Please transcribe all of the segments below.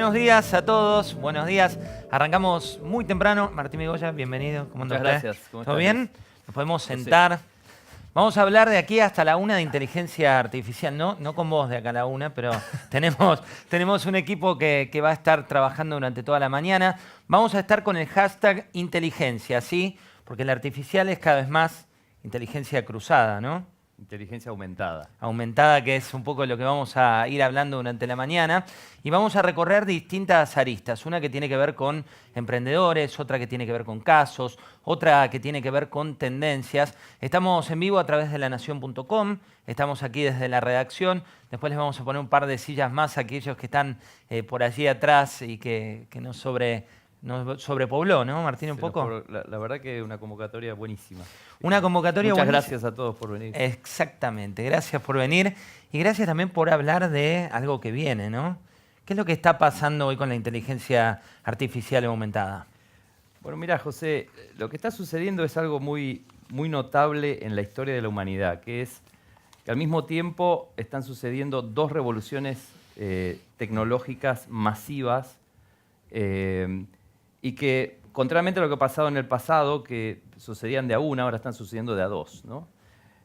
buenos días a todos. Buenos días. Arrancamos muy temprano. Martín Migoya, bienvenido. ¿Cómo Muchas anda usted? gracias. ¿Cómo ¿Todo estás, bien? Luis? Nos podemos sentar. Vamos a hablar de aquí hasta la 1 de inteligencia artificial. No con vos de acá a la 1, pero tenemos un equipo que va a estar trabajando durante toda la mañana. Vamos a estar con el hashtag inteligencia, ¿sí? Porque la artificial es cada vez más inteligencia cruzada, ¿no? Inteligencia aumentada. Aumentada, que es un poco lo que vamos a ir hablando durante la mañana. Y vamos a recorrer distintas aristas. Una que tiene que ver con emprendedores, otra que tiene que ver con casos, otra que tiene que ver con tendencias. Estamos en vivo a través de lanacion.com, estamos aquí desde la redacción. Después les vamos a poner un par de sillas más a aquellos que están por allí atrás y que nos sobrepobló, ¿no, Martín, un poco? La verdad que una convocatoria buenísima. Una convocatoria Muchas buenísima. gracias a todos por venir. Exactamente, gracias por venir y gracias también por hablar de algo que viene, ¿no? ¿Qué es lo que está pasando hoy con la inteligencia artificial aumentada? Bueno, mira, José, lo que está sucediendo es algo muy, muy notable en la historia de la humanidad, que es que al mismo tiempo están sucediendo dos revoluciones tecnológicas masivas y que, contrariamente a lo que ha pasado en el pasado, que sucedían de a una, ahora están sucediendo de a dos, ¿no?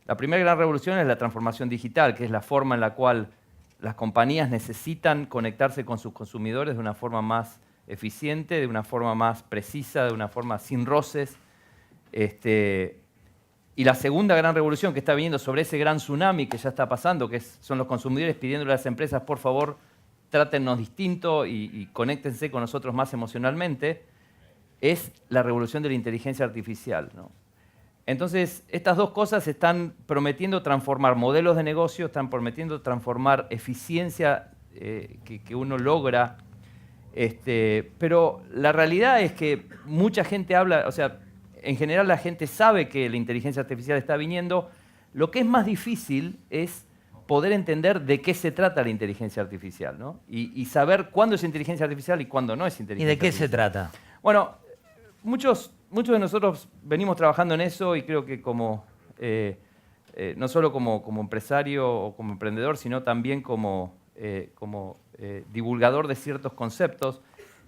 La primera gran revolución es la transformación digital, que es la forma en la cual las compañías necesitan conectarse con sus consumidores de una forma más eficiente, de una forma más precisa, de una forma sin roces. Y la segunda gran revolución que está viniendo sobre ese gran tsunami que ya está pasando, que son los consumidores pidiéndole a las empresas, por favor, trátennos distinto y conéctense con nosotros más emocionalmente, es la revolución de la inteligencia artificial, ¿no? Entonces, estas dos cosas están prometiendo transformar modelos de negocio, están prometiendo transformar eficiencia que uno logra, pero la realidad es que mucha gente habla, o sea, en general la gente sabe que la inteligencia artificial está viniendo. Lo que es más difícil es poder entender de qué se trata la inteligencia artificial, ¿no? Y saber cuándo es inteligencia artificial y cuándo no es inteligencia artificial. ¿Y de qué se trata? Bueno, muchos de nosotros venimos trabajando en eso y creo que no solo como empresario o como emprendedor, sino también como divulgador de ciertos conceptos,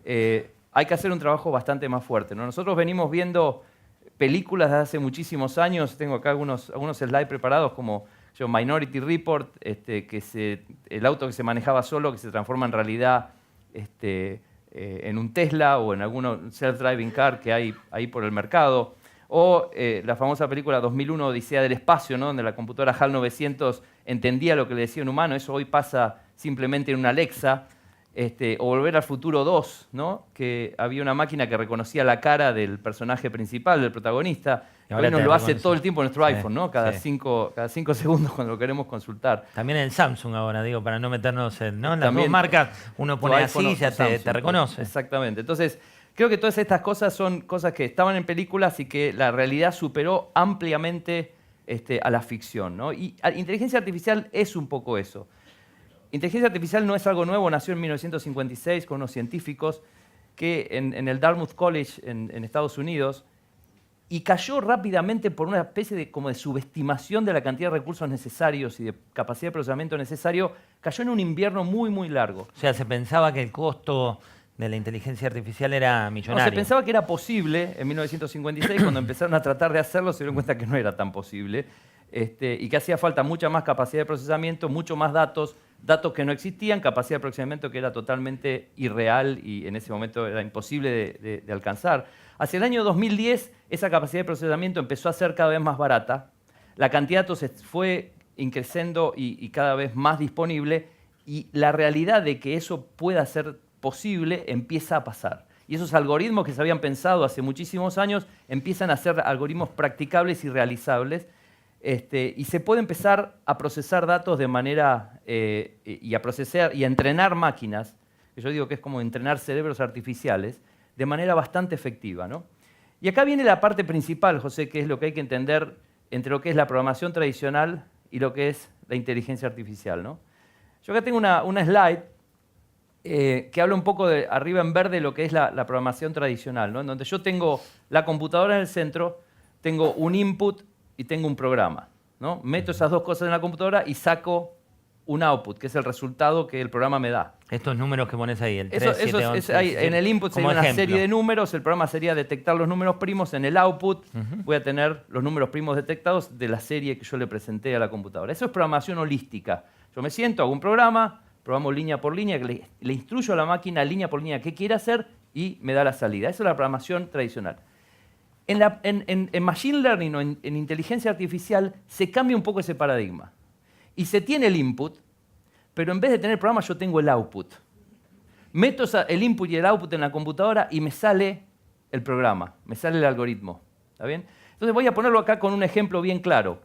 hay que hacer un trabajo bastante más fuerte, ¿no? Nosotros venimos viendo películas de hace muchísimos años, tengo acá algunos slides preparados como Minority Report, el auto que se manejaba solo, que se transforma en realidad en un Tesla o en algún self-driving car que hay ahí por el mercado, o la famosa película 2001 Odisea del Espacio, ¿no? Donde la computadora HAL 900 entendía lo que le decía un humano. Eso hoy pasa simplemente en una Alexa, o Volver al Futuro 2, ¿no? Que había una máquina que reconocía la cara del personaje principal, del protagonista. Hoy nos lo hace todo el tiempo en nuestro iPhone, ¿no? Cada 5 segundos cuando lo queremos consultar. También el Samsung ahora, digo, para no meternos en, ¿no? En las También, dos marcas, uno pone así y ya te reconoce. Exactamente. Entonces, creo que todas estas cosas son cosas que estaban en películas y que la realidad superó ampliamente a la ficción, ¿no? Y inteligencia artificial es un poco eso. Inteligencia artificial no es algo nuevo, nació en 1956 con unos científicos que en el Dartmouth College en Estados Unidos, y cayó rápidamente por una especie de subestimación de la cantidad de recursos necesarios y de capacidad de procesamiento necesario, cayó en un invierno muy, muy largo. O sea, se pensaba que el costo de la inteligencia artificial era millonario. No, se pensaba que era posible en 1956, cuando empezaron a tratar de hacerlo se dieron cuenta que no era tan posible, y que hacía falta mucha más capacidad de procesamiento, mucho más datos que no existían, capacidad de procesamiento que era totalmente irreal y en ese momento era imposible de alcanzar. Hacia el año 2010, esa capacidad de procesamiento empezó a ser cada vez más barata, la cantidad de datos fue creciendo y cada vez más disponible, y la realidad de que eso pueda ser posible empieza a pasar. Y esos algoritmos que se habían pensado hace muchísimos años empiezan a ser algoritmos practicables y realizables, y se puede empezar a procesar datos de manera, y a procesar y a entrenar máquinas, que yo digo que es como entrenar cerebros artificiales, de manera bastante efectiva, ¿no? Y acá viene la parte principal, José, que es lo que hay que entender entre lo que es la programación tradicional y lo que es la inteligencia artificial, ¿no? Yo acá tengo una slide que habla un poco de arriba en verde lo que es la programación tradicional, ¿no? En donde yo tengo la computadora en el centro, tengo un input y tengo un programa, ¿no? Meto esas dos cosas en la computadora y saco un output, que es el resultado que el programa me da. Estos números que pones ahí, el 3, Eso 7, 11. ahí, en el input sería como una ejemplo. serie de números, el programa sería detectar los números primos, en el output voy a tener los números primos detectados de la serie que yo le presenté a la computadora. Eso es programación holística. Yo me siento, hago un programa, programo línea por línea, que le instruyo a la máquina línea por línea qué quiere hacer y me da la salida. Eso es la programación tradicional. En Machine Learning o en inteligencia artificial se cambia un poco ese paradigma. Y se tiene el input, pero en vez de tener el programa yo tengo el output. Meto el input y el output en la computadora y me sale el programa, me sale el algoritmo. ¿Está bien? Entonces voy a ponerlo acá con un ejemplo bien claro.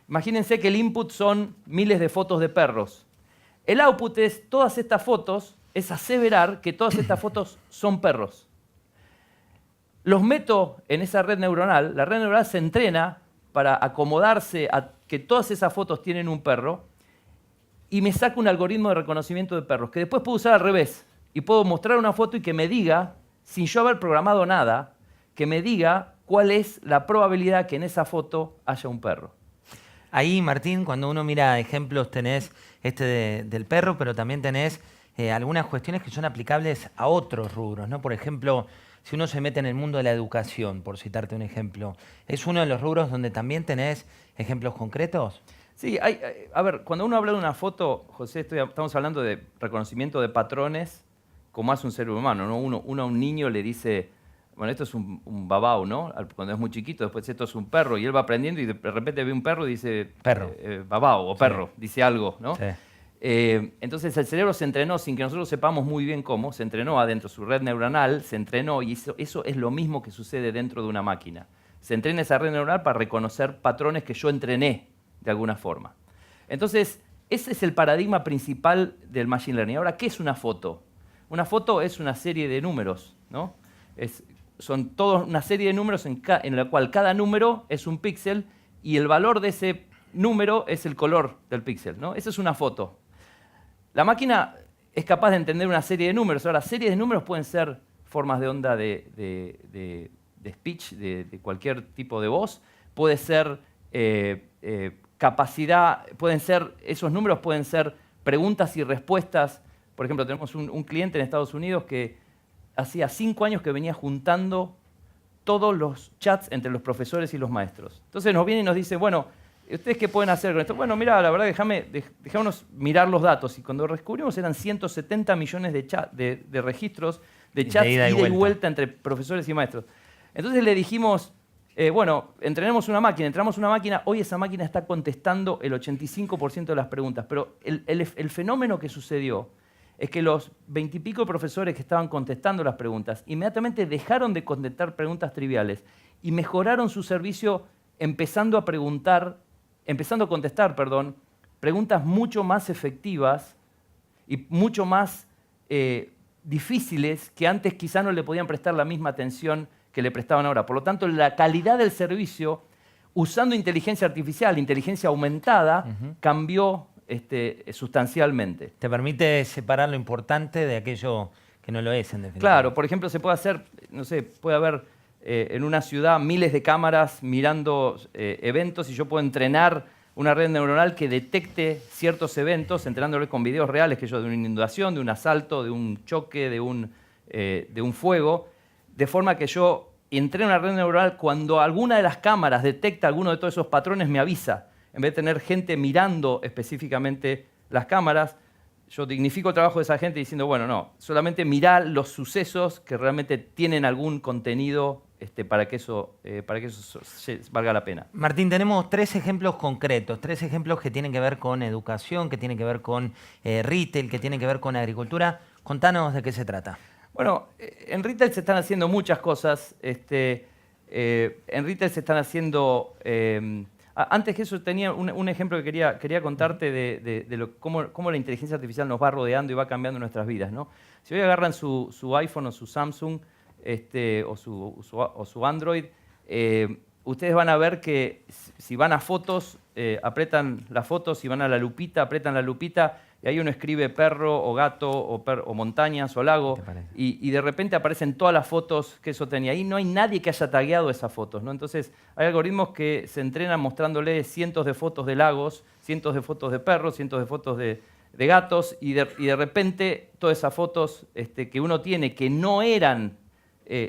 Imagínense que el input son miles de fotos de perros. El output es todas estas fotos, es aseverar que todas estas fotos son perros. Los meto en esa red neuronal, la red neuronal se entrena para acomodarse a que todas esas fotos tienen un perro y me saca un algoritmo de reconocimiento de perros, que después puedo usar al revés. Y puedo mostrar una foto y que me diga, sin yo haber programado nada, que me diga cuál es la probabilidad que en esa foto haya un perro. Ahí, Martín, cuando uno mira ejemplos, tenés del perro, pero también tenés algunas cuestiones que son aplicables a otros rubros, ¿no? Por ejemplo, si uno se mete en el mundo de la educación, por citarte un ejemplo, ¿es uno de los rubros donde también tenés ejemplos concretos? Sí, a ver, cuando uno habla de una foto, José, estamos hablando de reconocimiento de patrones, como hace un ser humano, ¿no? Uno a un niño le dice, bueno, esto es un babao, ¿no? Cuando es muy chiquito, después esto es un perro, y él va aprendiendo y de repente ve un perro y dice, perro. Babao o perro, sí. Dice algo, ¿no? Sí. Entonces el cerebro se entrenó sin que nosotros sepamos muy bien cómo, se entrenó adentro, su red neuronal se entrenó y eso es lo mismo que sucede dentro de una máquina. Se entrena esa red neuronal para reconocer patrones que yo entrené de alguna forma. Entonces, ese es el paradigma principal del Machine Learning. Ahora, ¿qué es una foto? Una foto es una serie de números, ¿no? Son toda una serie de números en la cual cada número es un píxel y el valor de ese número es el color del píxel, ¿no? Esa es una foto. La máquina es capaz de entender una serie de números. Ahora, series de números pueden ser formas de onda de speech, de cualquier tipo de voz. Puede ser capacidad, esos números pueden ser preguntas y respuestas. Por ejemplo, tenemos un cliente en Estados Unidos que hacía 5 años que venía juntando todos los chats entre los profesores y los maestros. Entonces nos viene y nos dice, bueno, ¿ustedes qué pueden hacer con esto? Bueno, mira, la verdad, dejámonos mirar los datos. Y cuando descubrimos eran 170 millones de registros de chats ida y vuelta entre profesores y maestros. Entonces le dijimos, bueno, entramos una máquina, hoy esa máquina está contestando el 85% de las preguntas, pero el fenómeno que sucedió es que los 20 y pico profesores que estaban contestando las preguntas inmediatamente dejaron de contestar preguntas triviales y mejoraron su servicio empezando a contestar, preguntas mucho más efectivas y mucho más difíciles que antes quizá no le podían prestar la misma atención que le prestaban ahora. Por lo tanto, la calidad del servicio, usando inteligencia artificial, inteligencia aumentada, cambió sustancialmente. Te permite separar lo importante de aquello que no lo es, en definitiva. Claro, por ejemplo, se puede hacer, no sé, puede haber en una ciudad miles de cámaras mirando eventos y yo puedo entrenar una red neuronal que detecte ciertos eventos, entrenándole con videos reales, de una inundación, de un asalto, de un choque, de un fuego, de forma que yo entreno una red neuronal cuando alguna de las cámaras detecta alguno de todos esos patrones me avisa. En vez de tener gente mirando específicamente las cámaras, yo dignifico el trabajo de esa gente diciendo, bueno, no, solamente mirá los sucesos que realmente tienen algún contenido para que eso valga la pena. Martín, tenemos 3 ejemplos concretos, 3 ejemplos que tienen que ver con educación, que tienen que ver con retail, que tienen que ver con agricultura. Contanos de qué se trata. Bueno, en retail se están haciendo muchas cosas. En retail se están haciendo... Antes que eso tenía un ejemplo que quería contarte de cómo la inteligencia artificial nos va rodeando y va cambiando nuestras vidas, ¿no? Si hoy agarran su iPhone o su Samsung o su Android, ustedes van a ver que si van a fotos, apretan las fotos, si van a la lupita, apretan la lupita, y ahí uno escribe perro o gato o montañas o lago, y de repente aparecen todas las fotos que eso tenía. Ahí no hay nadie que haya tagueado esas fotos, ¿no? Entonces hay algoritmos que se entrenan mostrándole cientos de fotos de lagos, cientos de fotos de perros, cientos de fotos de gatos, y de repente todas esas fotos que uno tiene que no eran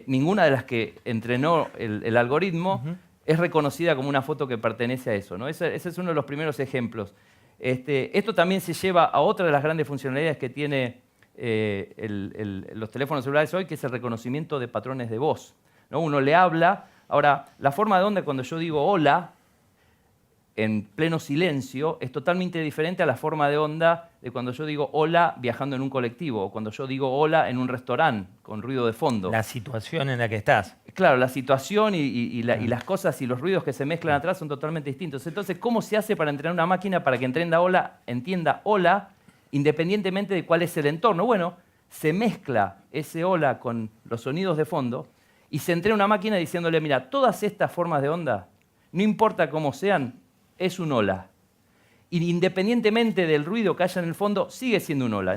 ninguna de las que entrenó el algoritmo, es reconocida como una foto que pertenece a eso, ¿no? Ese es uno de los primeros ejemplos. Esto también se lleva a otra de las grandes funcionalidades que tiene los teléfonos celulares hoy, que es el reconocimiento de patrones de voz, ¿no? Uno le habla. Ahora, la forma de onda cuando yo digo hola, en pleno silencio, es totalmente diferente a la forma de onda de cuando yo digo hola viajando en un colectivo, o cuando yo digo hola en un restaurante con ruido de fondo. La situación en la que estás. Claro, la situación y las cosas y los ruidos que se mezclan atrás son totalmente distintos. Entonces, ¿cómo se hace para entrenar una máquina para que entienda hola, independientemente de cuál es el entorno? Bueno, se mezcla ese hola con los sonidos de fondo y se entrena una máquina diciéndole, mira, todas estas formas de onda, no importa cómo sean, es un hola. Y independientemente del ruido que haya en el fondo, sigue siendo un hola.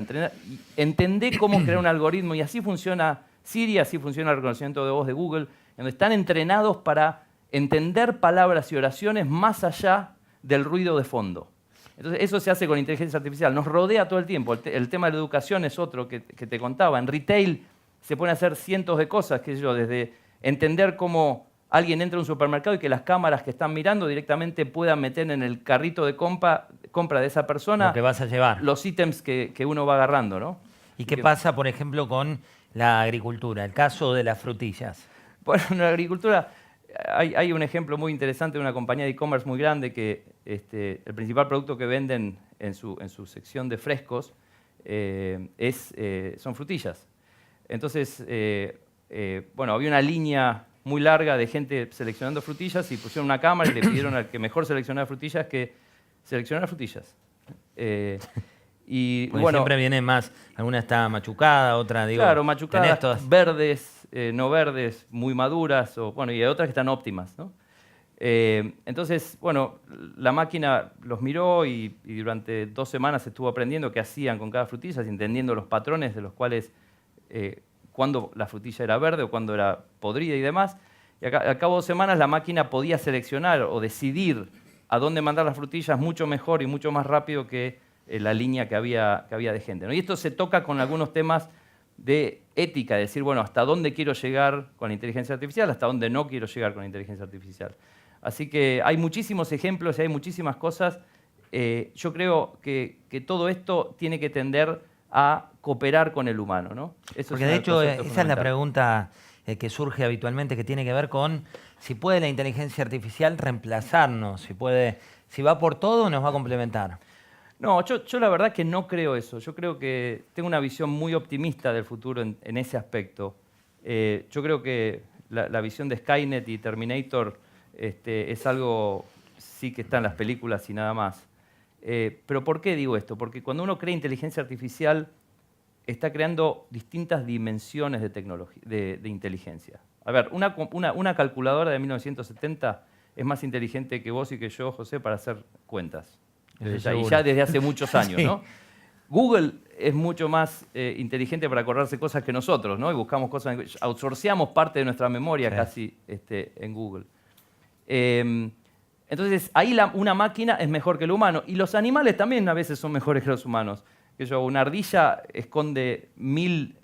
Entendé cómo crear un algoritmo, y así funciona Siri, así funciona el reconocimiento de voz de Google, donde están entrenados para entender palabras y oraciones más allá del ruido de fondo. Entonces, eso se hace con inteligencia artificial. Nos rodea todo el tiempo. El tema de la educación es otro que te contaba. En retail se pueden hacer cientos de cosas, desde entender cómo alguien entra a un supermercado y que las cámaras que están mirando directamente puedan meter en el carrito de compra de esa persona lo que vas a llevar, los ítems que uno va agarrando, ¿no? ¿Y qué pasa, por ejemplo, con la agricultura? El caso de las frutillas. Bueno, en la agricultura hay un ejemplo muy interesante de una compañía de e-commerce muy grande que el principal producto que venden en su sección de frescos son frutillas. Entonces, había una línea muy larga de gente seleccionando frutillas y pusieron una cámara y le pidieron al que mejor seleccionara frutillas que seleccionara frutillas. Siempre viene más, alguna está machucada, otra, claro, machucadas, verdes, no verdes, muy maduras, y hay otras que están óptimas, ¿no? Entonces, la máquina los miró y durante 2 semanas estuvo aprendiendo qué hacían con cada frutilla, entendiendo los patrones de los cuales cuándo la frutilla era verde o cuándo era podrida y demás. Y al cabo de 2 semanas la máquina podía seleccionar o decidir a dónde mandar las frutillas mucho mejor y mucho más rápido que la línea que había de gente, ¿no? Y esto se toca con algunos temas de ética, de decir, hasta dónde quiero llegar con la inteligencia artificial, hasta dónde no quiero llegar con la inteligencia artificial. Así que hay muchísimos ejemplos y hay muchísimas cosas. Yo creo que todo esto tiene que tender a cooperar con el humano, ¿no? Porque de hecho esa es la pregunta que surge habitualmente, que tiene que ver con si puede la inteligencia artificial reemplazarnos, si va por todo o nos va a complementar. No, yo la verdad que no creo eso. Yo creo que tengo una visión muy optimista del futuro en ese aspecto. Yo creo que la visión de Skynet y Terminator es algo sí que está en las películas y nada más. Pero ¿por qué digo esto? Porque cuando uno crea inteligencia artificial, está creando distintas dimensiones de tecnología, de inteligencia. A ver, una calculadora de 1970 es más inteligente que vos y que yo, José, para hacer cuentas. Y ya desde hace muchos años, ¿no? Google es mucho más inteligente para acordarse cosas que nosotros, ¿no? Y buscamos cosas, outsourceamos parte de nuestra memoria casi en Google. Entonces, ahí una máquina es mejor que el humano. Y los animales también a veces son mejores que los humanos. Una ardilla esconde 1000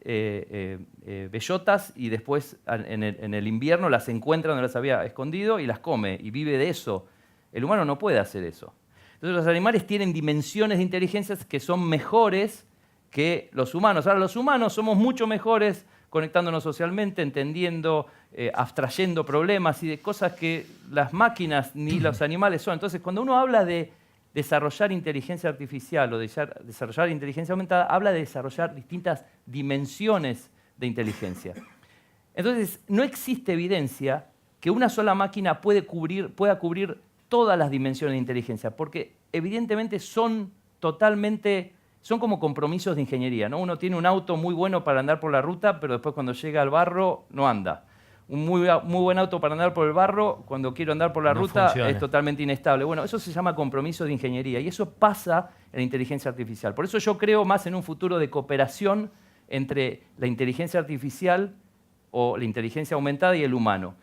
bellotas y después en el invierno las encuentra donde las había escondido y las come y vive de eso. El humano no puede hacer eso. Entonces los animales tienen dimensiones de inteligencia que son mejores que los humanos. Ahora los humanos somos mucho mejores conectándonos socialmente, entendiendo, abstrayendo problemas y de cosas que las máquinas ni los animales son. Entonces cuando uno habla de desarrollar inteligencia artificial o desarrollar inteligencia aumentada, habla de desarrollar distintas dimensiones de inteligencia. Entonces, no existe evidencia que una sola máquina pueda cubrir todas las dimensiones de inteligencia, porque evidentemente son como compromisos de ingeniería, ¿no? Uno tiene un auto muy bueno para andar por la ruta, pero después cuando llega al barro no anda. un muy buen auto para andar por el barro, cuando quiero andar por la ruta funciona. es totalmente inestable. Bueno, eso se llama compromiso de ingeniería y eso pasa en la inteligencia artificial. Por eso yo creo más en un futuro de cooperación entre la inteligencia artificial o la inteligencia aumentada y el humano.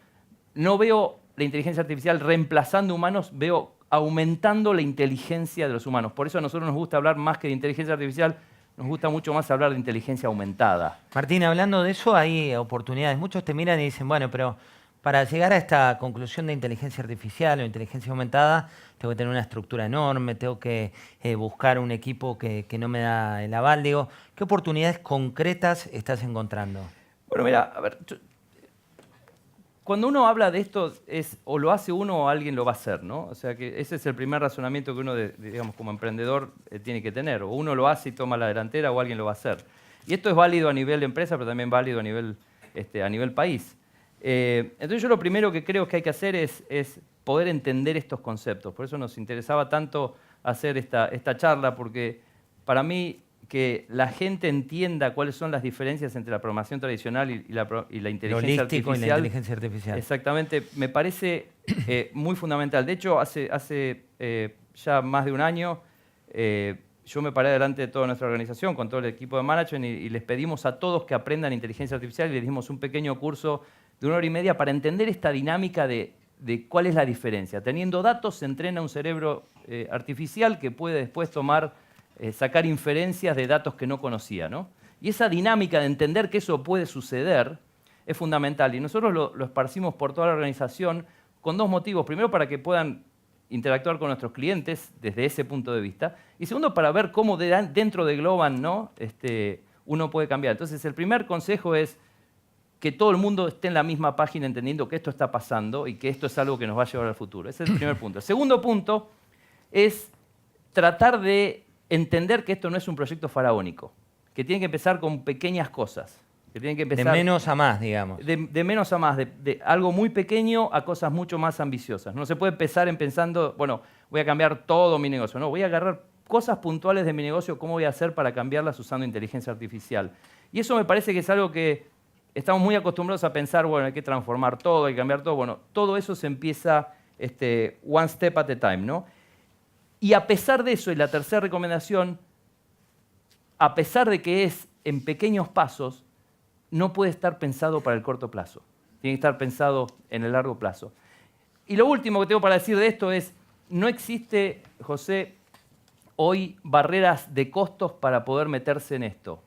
No veo la inteligencia artificial reemplazando humanos, veo aumentando la inteligencia de los humanos. Por eso a nosotros nos gusta hablar más que de inteligencia artificial, nos gusta mucho más hablar de inteligencia aumentada. Martín, hablando de eso, hay oportunidades. Muchos te miran y dicen, bueno, pero para llegar a esta conclusión de inteligencia artificial o inteligencia aumentada, tengo que tener una estructura enorme, tengo que buscar un equipo que no me da el aval. Digo, ¿qué oportunidades concretas estás encontrando? Bueno, mira, a ver, cuando uno habla de esto, es o lo hace uno o alguien lo va a hacer, ¿no? O sea que ese es el primer razonamiento que uno, digamos, como emprendedor tiene que tener. O uno lo hace y toma la delantera o alguien lo va a hacer. Y esto es válido a nivel de empresa, pero también válido a nivel país. Entonces yo lo primero que creo que hay que hacer es poder entender estos conceptos. Por eso nos interesaba tanto hacer esta charla, porque para mí que la gente entienda cuáles son las diferencias entre la programación tradicional y la inteligencia artificial. Y la inteligencia artificial. Exactamente, me parece muy fundamental. De hecho, hace ya más de un año, yo me paré delante de toda nuestra organización con todo el equipo de management y les pedimos a todos que aprendan inteligencia artificial y les dimos un pequeño curso de 1 hora y media para entender esta dinámica de cuál es la diferencia. Teniendo datos se entrena un cerebro artificial que puede después sacar inferencias de datos que no conocía, ¿no? Y esa dinámica de entender que eso puede suceder es fundamental. Y nosotros lo esparcimos por toda la organización con 2 motivos. Primero, para que puedan interactuar con nuestros clientes desde ese punto de vista. Y segundo, para ver cómo dentro de Globant, ¿no? Uno puede cambiar. Entonces, el primer consejo es que todo el mundo esté en la misma página entendiendo que esto está pasando y que esto es algo que nos va a llevar al futuro. Ese es el primer punto. El segundo punto es tratar de entender que esto no es un proyecto faraónico, que tiene que empezar con pequeñas cosas. Que tienen que empezar de menos a más, digamos. De menos a más, de algo muy pequeño a cosas mucho más ambiciosas. No se puede empezar pensando, bueno, voy a cambiar todo mi negocio. No, voy a agarrar cosas puntuales de mi negocio, cómo voy a hacer para cambiarlas usando inteligencia artificial. Y eso me parece que es algo que estamos muy acostumbrados a pensar, bueno, hay que transformar todo, hay que cambiar todo. Bueno, todo eso se empieza one step at a time, ¿no? Y a pesar de eso, y la tercera recomendación, a pesar de que es en pequeños pasos, no puede estar pensado para el corto plazo. Tiene que estar pensado en el largo plazo. Y lo último que tengo para decir de esto es, no existe, José, hoy barreras de costos para poder meterse en esto.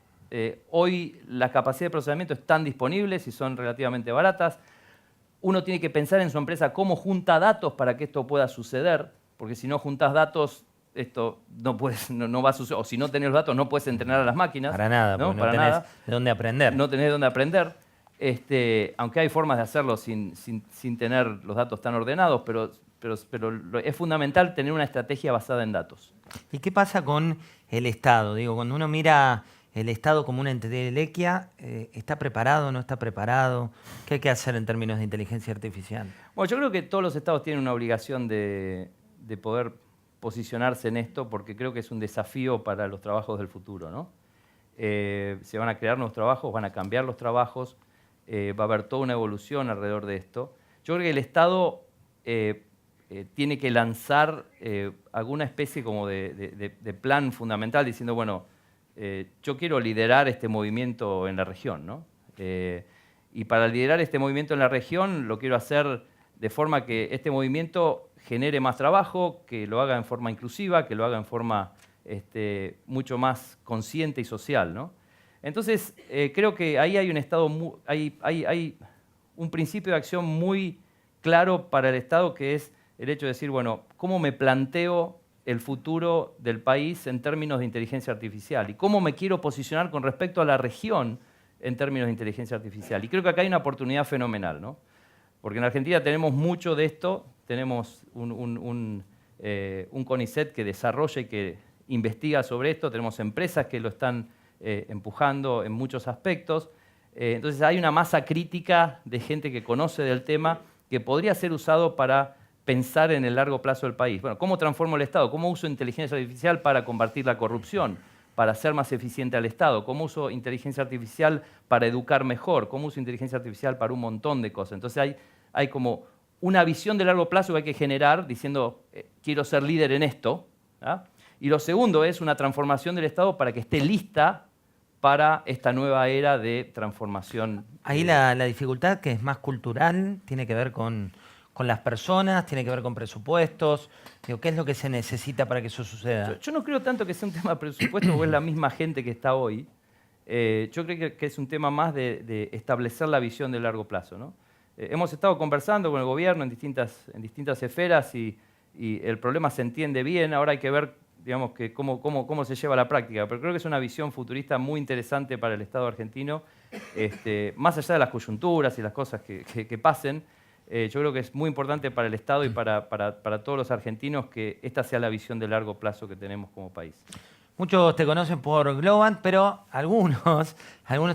Hoy las capacidades de procesamiento están disponibles y son relativamente baratas. Uno tiene que pensar en su empresa cómo junta datos para que esto pueda suceder, porque si no juntas datos, esto no va a suceder. O si no tenés los datos, no puedes entrenar a las máquinas. Para nada, ¿no? porque no tenés de dónde aprender. No tenés de dónde aprender. Aunque hay formas de hacerlo sin tener los datos tan ordenados, pero es fundamental tener una estrategia basada en datos. ¿Y qué pasa con el Estado? Digo, cuando uno mira el Estado como una entelequia, ¿está preparado, no está preparado? ¿Qué hay que hacer en términos de inteligencia artificial? Bueno, yo creo que todos los estados tienen una obligación de poder posicionarse en esto, porque creo que es un desafío para los trabajos del futuro, ¿no? Se van a crear nuevos trabajos, van a cambiar los trabajos, va a haber toda una evolución alrededor de esto. Yo creo que el Estado tiene que lanzar alguna especie como de plan fundamental diciendo, bueno, yo quiero liderar este movimiento en la región, ¿no? Y para liderar este movimiento en la región lo quiero hacer de forma que este movimiento genere más trabajo, que lo haga en forma inclusiva, que lo haga en forma mucho más consciente y social, ¿no? Entonces, creo que ahí hay un Estado, hay un principio de acción muy claro para el Estado, que es el hecho de decir, bueno, ¿cómo me planteo el futuro del país en términos de inteligencia artificial? ¿Y cómo me quiero posicionar con respecto a la región en términos de inteligencia artificial? Y creo que acá hay una oportunidad fenomenal, ¿no? Porque en Argentina tenemos mucho de esto, tenemos un CONICET que desarrolla y que investiga sobre esto, tenemos empresas que lo están empujando en muchos aspectos. Entonces hay una masa crítica de gente que conoce del tema que podría ser usado para pensar en el largo plazo del país. Bueno, ¿cómo transformo el Estado? ¿Cómo uso inteligencia artificial para combatir la corrupción? para hacer más eficiente al Estado, cómo uso inteligencia artificial para educar mejor, cómo uso inteligencia artificial para un montón de cosas. Entonces hay como una visión de largo plazo que hay que generar diciendo, quiero ser líder en esto. ¿Ah? Y lo segundo es una transformación del Estado para que esté lista para esta nueva era de transformación. Ahí la dificultad, que es más cultural, tiene que ver con las personas, tiene que ver con presupuestos. Digo, ¿qué es lo que se necesita para que eso suceda? Yo no creo tanto que sea un tema de presupuesto, porque es la misma gente que está hoy. Yo creo que es un tema más de establecer la visión de largo plazo, ¿no? Hemos estado conversando con el gobierno en distintas esferas y el problema se entiende bien. Ahora hay que ver, digamos, que cómo se lleva a la práctica. Pero creo que es una visión futurista muy interesante para el Estado argentino, más allá de las coyunturas y las cosas que pasen. Yo creo que es muy importante para el Estado y para todos los argentinos que esta sea la visión de largo plazo que tenemos como país. Muchos te conocen por Globant, pero algunos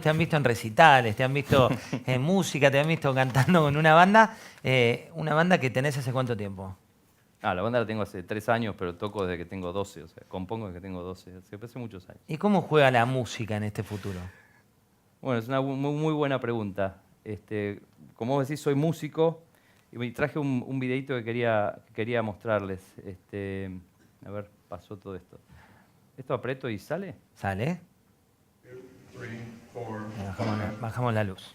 te han visto en recitales, te han visto en música, te han visto cantando con una banda que tenés hace ¿cuánto tiempo? La banda la tengo hace 3 años, pero toco desde que tengo 12, o sea, compongo desde que tengo 12, hace muchos años. ¿Y cómo juega la música en este futuro? Bueno, es una muy buena pregunta. Como vos decís, soy músico y me traje un videito que quería mostrarles. A ver, pasó todo esto. ¿Esto aprieto y sale? ¿Sale? 2, 3, 4. Bajamos la luz.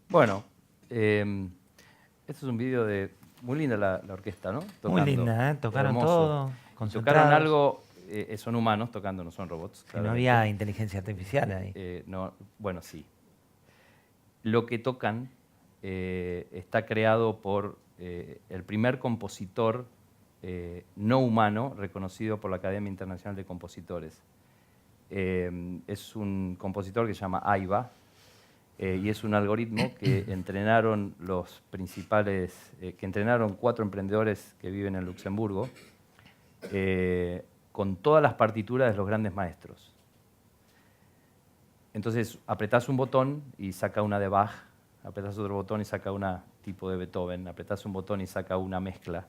Bueno, este es un video de... Muy linda la orquesta, ¿no? Muy linda, ¿eh? Tocaron hermoso. todo, concentrados. Tocaron algo, son humanos tocando, no son robots. Que no había inteligencia artificial ahí. No, bueno, sí. Lo que tocan está creado por el primer compositor no humano reconocido por la Academia Internacional de Compositores. Es un compositor que se llama AIBA, y es un algoritmo que entrenaron que entrenaron 4 emprendedores que viven en Luxemburgo, con todas las partituras de los grandes maestros. Entonces apretás un botón y saca una de Bach, apretás otro botón y saca una tipo de Beethoven, apretás un botón y saca una mezcla.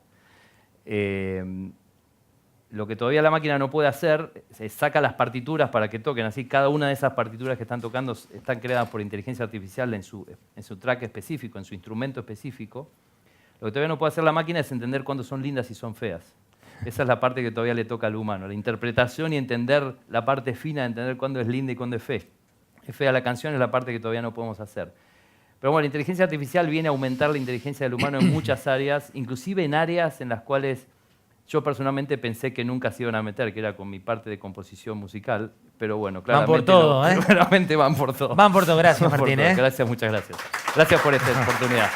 Lo que todavía la máquina no puede hacer, se saca las partituras para que toquen. Así cada una de esas partituras que están tocando están creadas por inteligencia artificial en su track específico, en su instrumento específico. Lo que todavía no puede hacer la máquina es entender cuándo son lindas y son feas. Esa es la parte que todavía le toca al humano. La interpretación y entender la parte fina de entender cuándo es linda y cuándo es fea la canción es la parte que todavía no podemos hacer. Pero bueno, la inteligencia artificial viene a aumentar la inteligencia del humano en muchas áreas, inclusive en áreas en las cuales yo personalmente pensé que nunca se iban a meter, que era con mi parte de composición musical, pero bueno, claramente Van por todo, no, ¿eh? claramente van por todo. Van por todo, gracias Van por Martín. todo. Gracias, muchas gracias. Gracias por esta oportunidad.